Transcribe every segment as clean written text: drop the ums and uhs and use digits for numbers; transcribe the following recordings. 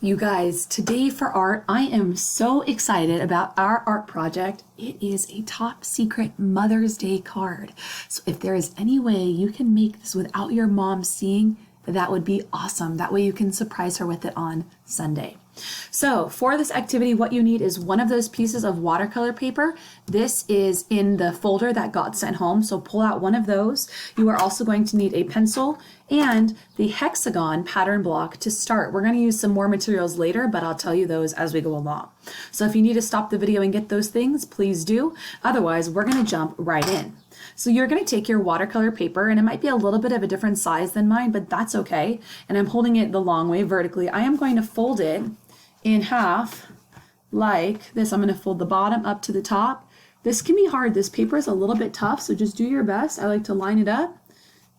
You guys, today for art, I am so excited about our art project. It is a top secret Mother's Day card. So if there is any way you can make this without your mom seeing, that would be awesome. That way you can surprise her with it on Sunday. So for this activity, what you need is one of those pieces of watercolor paper. This is in the folder that got sent home, so pull out one of those. You are also going to need a pencil and the hexagon pattern block to start. We're going to use some more materials later, but I'll tell you those as we go along. So if you need to stop the video and get those things, please do. Otherwise, we're going to jump right in. So you're going to take your watercolor paper, and it might be a little bit of a different size than mine, but that's okay. And I'm holding it the long way vertically. I am going to fold it in half like this. I'm going to fold the bottom up to the top. This can be hard. This paper is a little bit tough, so just do your best. I like to line it up.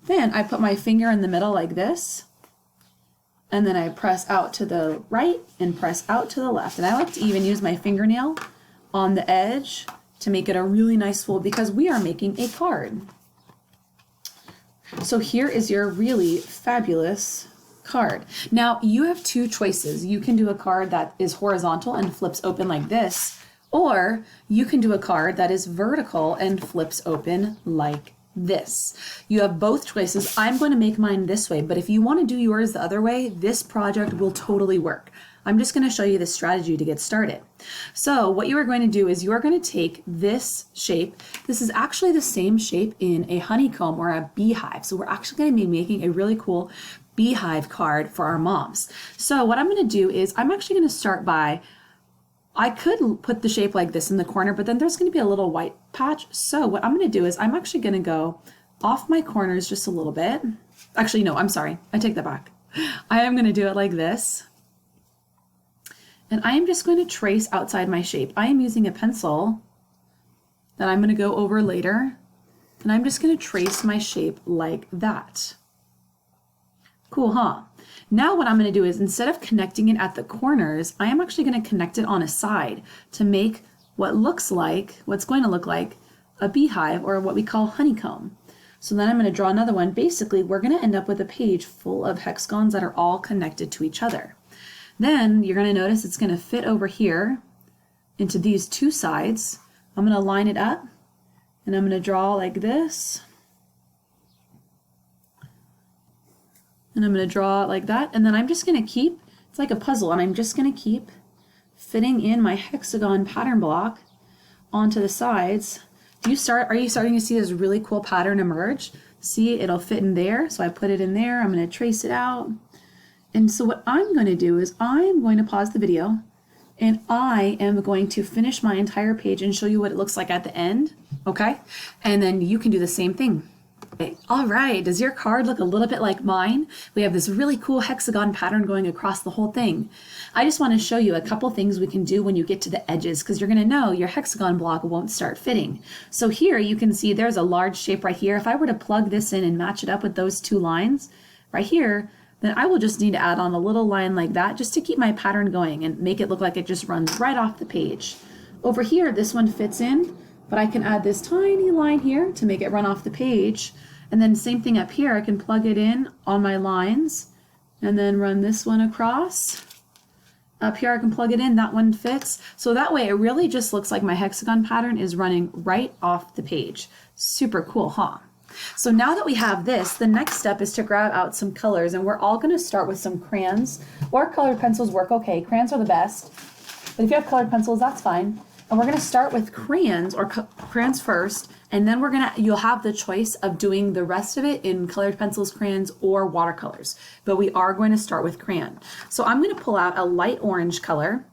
Then I put my finger in the middle like this, and then I press out to the right and press out to the left. And I like to even use my fingernail on the edge to make it a really nice fold because we are making a card. So here is your really fabulous card. Now you have two choices. You can do a card that is horizontal and flips open like this, or you can do a card that is vertical and flips open like this. You have both choices. I'm going to make mine this way, but if you want to do yours the other way, this project will totally work. I'm just going to show you the strategy to get started. So what you are going to do is you are going to take this shape. This is actually the same shape in a honeycomb or a beehive. So we're actually going to be making a really cool beehive card for our moms. So what I'm going to do is I'm actually going to start by, I could put the shape like this in the corner, but then there's going to be a little white patch. So what I'm going to do is I'm actually going to go off my corners just a little bit. Actually, no, I'm sorry. I take that back. I am going to do it like this. And I am just going to trace outside my shape. I am using a pencil that I'm going to go over later. And I'm just going to trace my shape like that. Cool, huh? Now what I'm going to do is instead of connecting it at the corners, I am actually going to connect it on a side to make what's going to look like a beehive or what we call honeycomb. So then I'm going to draw another one. Basically, we're going to end up with a page full of hexagons that are all connected to each other. Then you're going to notice it's going to fit over here into these two sides. I'm going to line it up and I'm going to draw like this. And I'm going to draw it like that. And then I'm just going to keep, it's like a puzzle, and I'm just going to keep fitting in my hexagon pattern block onto the sides. Are you starting to see this really cool pattern emerge? See, it'll fit in there. So I put it in there. I'm going to trace it out. And so what I'm going to do is I'm going to pause the video and I am going to finish my entire page and show you what it looks like at the end, okay? And then you can do the same thing. Okay. All right, does your card look a little bit like mine? We have this really cool hexagon pattern going across the whole thing. I just want to show you a couple things we can do when you get to the edges because you're going to know your hexagon block won't start fitting. So here you can see there's a large shape right here. If I were to plug this in and match it up with those two lines right here, then I will just need to add on a little line like that just to keep my pattern going and make it look like it just runs right off the page. Over here, this one fits in, but I can add this tiny line here to make it run off the page. And then same thing up here, I can plug it in on my lines and then run this one across. Up here I can plug it in, that one fits. So that way it really just looks like my hexagon pattern is running right off the page. Super cool, huh? So now that we have this, the next step is to grab out some colors, and we're all going to start with some crayons, or colored pencils work okay. Crayons are the best, but if you have colored pencils, that's fine. And we're going to start with crayons, or crayons first, and then you'll have the choice of doing the rest of it in colored pencils, crayons, or watercolors. But we are going to start with crayon. So I'm going to pull out a light orange color.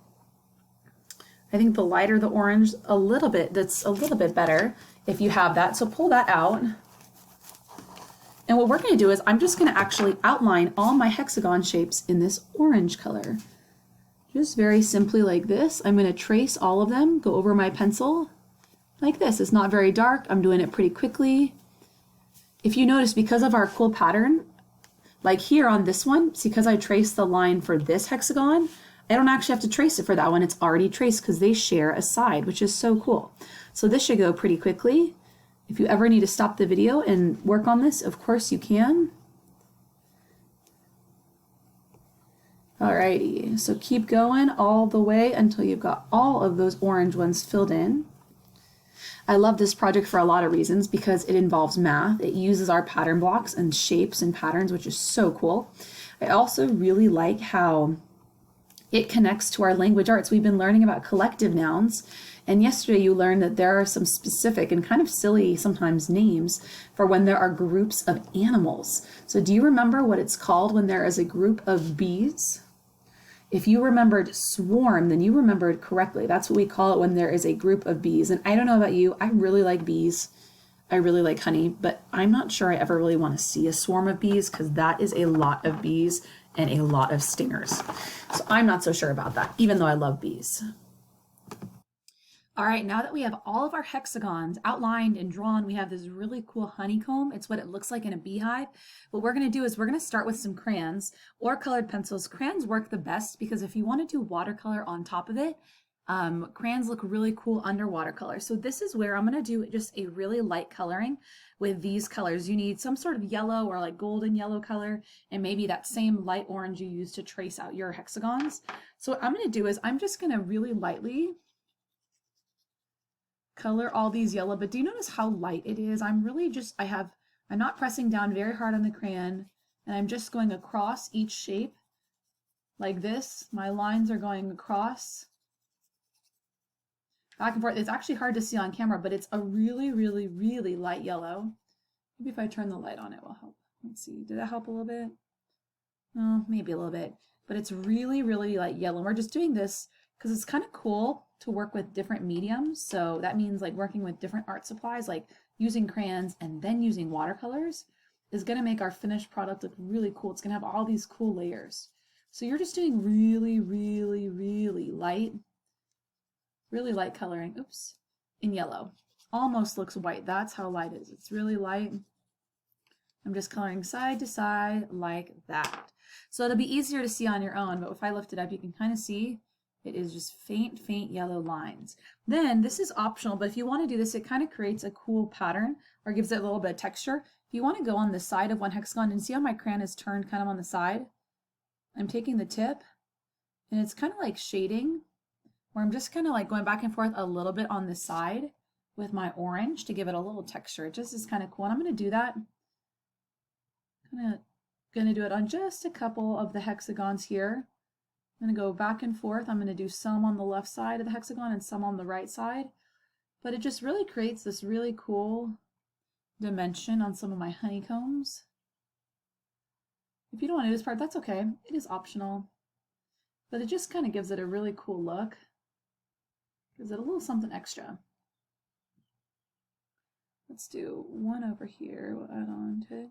I think the lighter the orange, that's a little bit better if you have that. So pull that out. And what we're going to do is I'm just going to actually outline all my hexagon shapes in this orange color. Just very simply like this. I'm going to trace all of them, go over my pencil like this. It's not very dark. I'm doing it pretty quickly. If you notice, because of our cool pattern, like here on this one, it's because I traced the line for this hexagon, I don't actually have to trace it for that one. It's already traced because they share a side, which is so cool. So this should go pretty quickly. If you ever need to stop the video and work on this, of course you can. Alrighty, so keep going all the way until you've got all of those orange ones filled in. I love this project for a lot of reasons because it involves math. It uses our pattern blocks and shapes and patterns, which is so cool. I also really like how it connects to our language arts. We've been learning about collective nouns, and yesterday you learned that there are some specific and kind of silly sometimes names for when there are groups of animals. So do you remember what it's called when there is a group of bees? If you remembered swarm, then you remembered correctly. That's what we call it when there is a group of bees. And I don't know about you, I really like bees. I really like honey, but I'm not sure I ever really want to see a swarm of bees because that is a lot of bees and a lot of stingers. So I'm not so sure about that, even though I love bees. All right, now that we have all of our hexagons outlined and drawn, we have this really cool honeycomb. It's what it looks like in a beehive. What we're gonna do is we're gonna start with some crayons or colored pencils. Crayons work the best because if you wanna do watercolor on top of it, crayons look really cool under watercolor. So this is where I'm gonna do just a really light coloring with these colors. You need some sort of yellow or like golden yellow color and maybe that same light orange you use to trace out your hexagons. So what I'm gonna do is I'm just gonna really lightly color all these yellow, but do you notice how light it is? I'm not pressing down very hard on the crayon, and I'm just going across each shape like this. My lines are going across, back and forth. It's actually hard to see on camera, but it's a really, really, really light yellow. Maybe if I turn the light on, it will help. Let's see, did that help a little bit? No, maybe a little bit, but it's really, really light yellow. We're just doing this because it's kind of cool to work with different mediums. So that means like working with different art supplies, like using crayons and then using watercolors is going to make our finished product look really cool. It's going to have all these cool layers. So you're just doing really, really, really light coloring, oops, in yellow. Almost looks white. That's how light it is. It's really light. I'm just coloring side to side like that. So it'll be easier to see on your own, but if I lift it up, you can kind of see it is just faint, faint yellow lines. Then this is optional, but if you want to do this, it kind of creates a cool pattern or gives it a little bit of texture. If you want to go on the side of one hexagon and see how my crayon is turned kind of on the side, I'm taking the tip and it's kind of like shading where I'm just kind of like going back and forth a little bit on the side with my orange to give it a little texture. It just is kind of cool. And I'm going to do that. Going to do it on just a couple of the hexagons here. I'm going to go back and forth. I'm going to do some on the left side of the hexagon and some on the right side. But it just really creates this really cool dimension on some of my honeycombs. If you don't want to do this part, that's okay. It is optional. But it just kind of gives it a really cool look. Gives it a little something extra. Let's do one over here. We'll add on to it.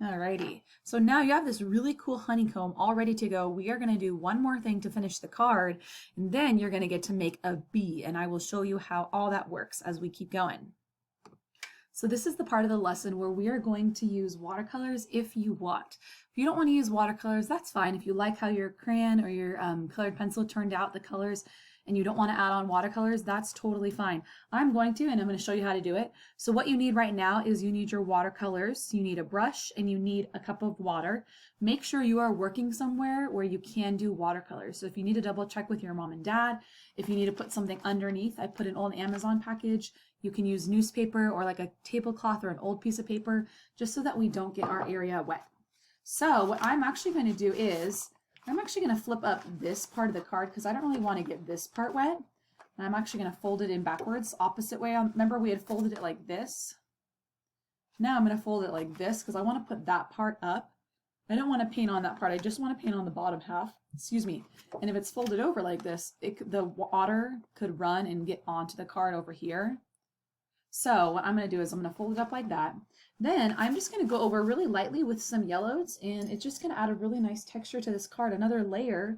Alrighty, so now you have this really cool honeycomb all ready to go. We are going to do one more thing to finish the card, and then you're going to get to make a bee, and I will show you how all that works as we keep going. So this is the part of the lesson where we are going to use watercolors if you want. If you don't want to use watercolors, that's fine. If you like how your crayon or your colored pencil turned out the colors, and you don't want to add on watercolors, that's totally fine. I'm going to, and I'm going to show you how to do it. So what you need right now is you need your watercolors, you need a brush, and you need a cup of water. Make sure you are working somewhere where you can do watercolors. So if you need to double check with your mom and dad, if you need to put something underneath, I put an old Amazon package. You can use newspaper or like a tablecloth or an old piece of paper, just so that we don't get our area wet. So what I'm actually going to do is, I'm actually going to flip up this part of the card because I don't really want to get this part wet. And I'm actually going to fold it in backwards, opposite way. Remember we had folded it like this. Now I'm going to fold it like this because I want to put that part up. I don't want to paint on that part. I just want to paint on the bottom half. Excuse me. And if it's folded over like this, the water could run and get onto the card over here. So what I'm going to do is I'm going to fold it up like that. Then I'm just going to go over really lightly with some yellows, and it's just going to add a really nice texture to this card, another layer.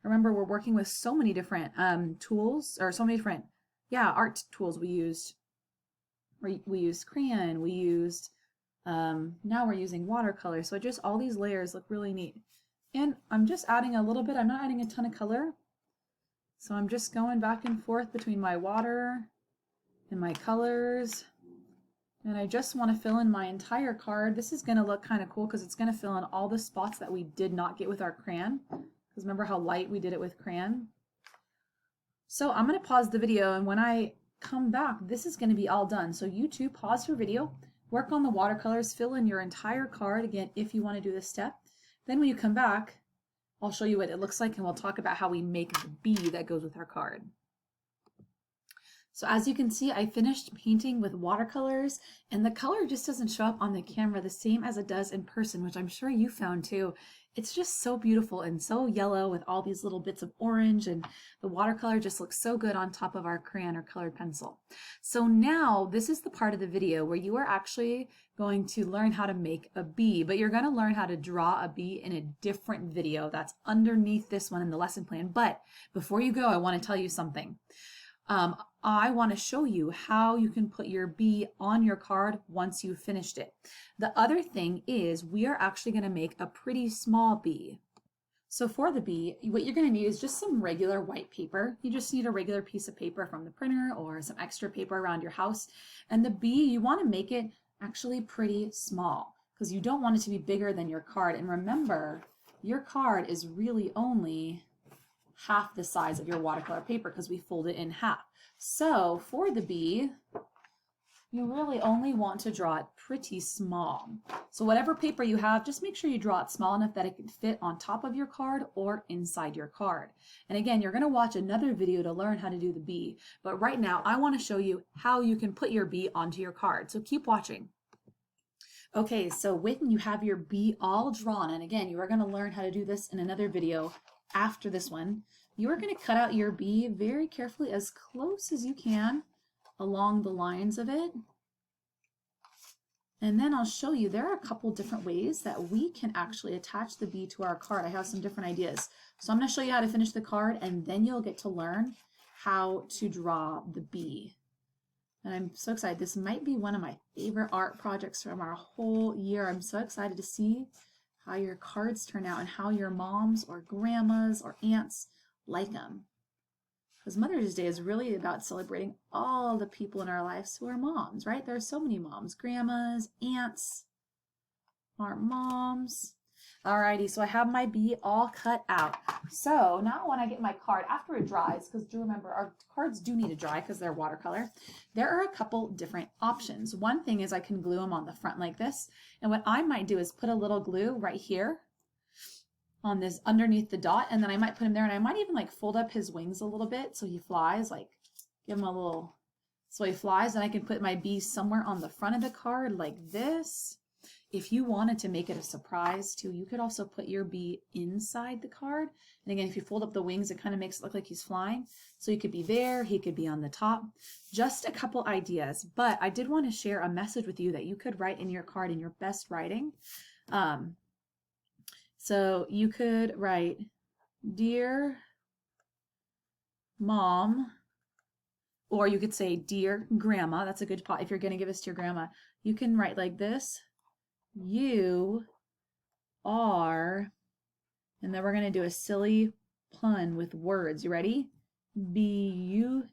Remember, we're working with so many different tools, or so many different, art tools we used. We used crayon, we used, now we're using watercolor. So just all these layers look really neat. And I'm just adding a little bit, I'm not adding a ton of color. So I'm just going back and forth between my water and my colors. And I just want to fill in my entire card. This is going to look kind of cool because it's going to fill in all the spots that we did not get with our crayon. Because remember how light we did it with crayon? So I'm going to pause the video, and when I come back, this is going to be all done. So you too, pause your video, work on the watercolors, fill in your entire card, again, if you want to do this step. Then when you come back, I'll show you what it looks like, and we'll talk about how we make the bee that goes with our card. So as you can see, I finished painting with watercolors, and the color just doesn't show up on the camera the same as it does in person, which I'm sure you found too. It's just so beautiful and so yellow with all these little bits of orange, and the watercolor just looks so good on top of our crayon or colored pencil. So now this is the part of the video where you are actually going to learn how to make a bee, but you're going to learn how to draw a bee in a different video that's underneath this one in the lesson plan. But before you go, I want to tell you something. I want to show you how you can put your bee on your card once you've finished it. The other thing is we are actually going to make a pretty small bee. So for the bee, what you're going to need is just some regular white paper. You just need a regular piece of paper from the printer or some extra paper around your house. And the bee, you want to make it actually pretty small because you don't want it to be bigger than your card. And remember, your card is really only half the size of your watercolor paper because we fold it in half. So for the bee, you really only want to draw it pretty small. So whatever paper you have, just make sure you draw it small enough that it can fit on top of your card or inside your card. And again, you're going to watch another video to learn how to do the bee. But right now, I want to show you how you can put your bee onto your card. So keep watching. Okay, so when you have your bee all drawn, and again, you are going to learn how to do this in another video after this one, you are going to cut out your bee very carefully as close as you can along the lines of it. And then I'll show you there are a couple different ways that we can actually attach the bee to our card. I have some different ideas. So I'm going to show you how to finish the card, and then you'll get to learn how to draw the bee. And I'm so excited. This might be one of my favorite art projects from our whole year. I'm so excited to see how your cards turn out and how your moms or grandmas or aunts like them. Because Mother's Day is really about celebrating all the people in our lives who are moms, right? There are so many moms, grandmas, aunts, our moms. Alrighty, so I have my bee all cut out. So now when I get my card, after it dries, because do remember our cards do need to dry because they're watercolor, there are a couple different options. One thing is I can glue them on the front like this. And what I might do is put a little glue right here on this underneath the dot, and then I might put him there, and I might even like fold up his wings a little bit so he flies, like give him a little, so he flies, and I can put my bee somewhere on the front of the card like this. If you wanted to make it a surprise too, you could also put your bee inside the card. And again, if you fold up the wings, it kind of makes it look like he's flying. So he could be there, he could be on the top. Just a couple ideas, but I did want to share a message with you that you could write in your card in your best writing. So you could write, "Dear Mom," or you could say, "Dear Grandma." That's a good spot if you're going to give this to your grandma. You can write like this, "You are," and then we're going to do a silly pun with words. You ready? Beautiful.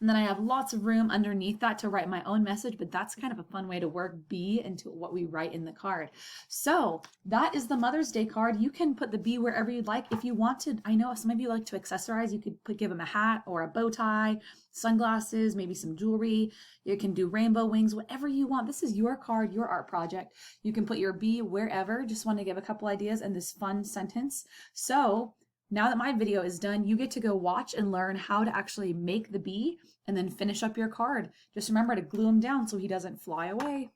And then I have lots of room underneath that to write my own message, but that's kind of a fun way to work bee into what we write in the card. So that is the Mother's Day card. You can put the bee wherever you'd like. If you wanted, I know some of you like to accessorize, you could give them a hat or a bow tie, sunglasses, maybe some jewelry. You can do rainbow wings, whatever you want. This is your card, your art project. You can put your bee wherever. Just want to give a couple ideas and this fun sentence. So now that my video is done, you get to go watch and learn how to actually make the bee and then finish up your card. Just remember to glue him down so he doesn't fly away.